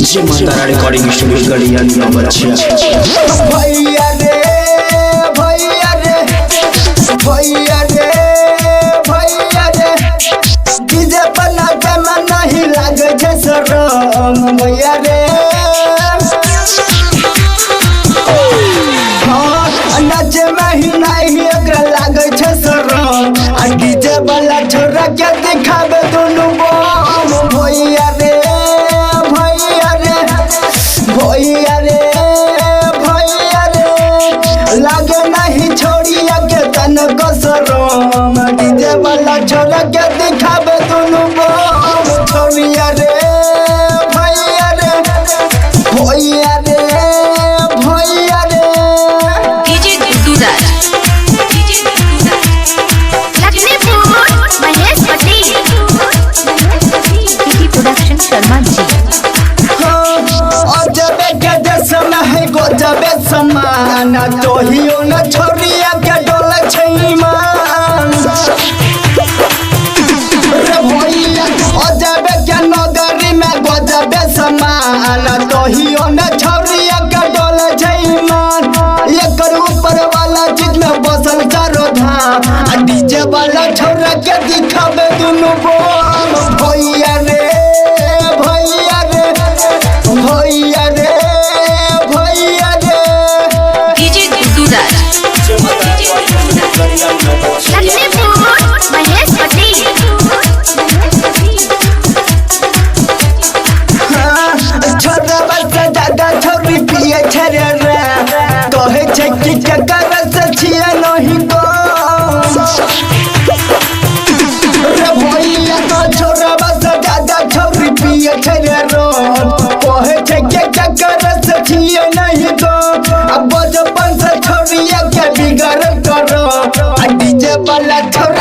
जय माता recording studio गड़िया बच्चिया। भैया रे भैया रे भैया रे भैया रे डीजे पर नाचे में नहीं लागे छे शरम भैया रे। नाचे में ही नहीं एकरा लागे छे शरम आ डीजे वाला छोरा के दिखावे दोनों बम भैया रे भैया रे भैया रे भैया रे लागे नहीं छोड़िया के तन को शरम डीजे वाला छोरा के दिखावे दोनों बम छोड़िया रे भैया रे भैया रे भैया रे। डीजे गुड्डू राज महेश पटेल प्रोडक्शन शर्मा जी। अजबे के जैसन है गजबे समान तोहियो न छोड़िया के डोले छै ईमान रे भैया। अजबे के नगरी में गजबे समान तोहियो न छोड़िया के डोले छै ईमान। एकर ऊपर वाला चीज में बसल चारो धाम आ डीजे वाला छोरा के दिखावे दुनु बम भैया रे भैया रे भैया रे भैया रे। डीजे गुड्डू राज महेश पटेल छोरा बस ज्यादा छोरी पिए छरे रे कहे छै कि ककर से छिए नहीं गो रे भैया। तो छोरा बस ज्यादा छोरी पिए छरे रो कहे छै कि ककर से छिए नहीं गो। अब बचपन से छोरिया के बिगाड़ करो आ डीजे वाला छोरा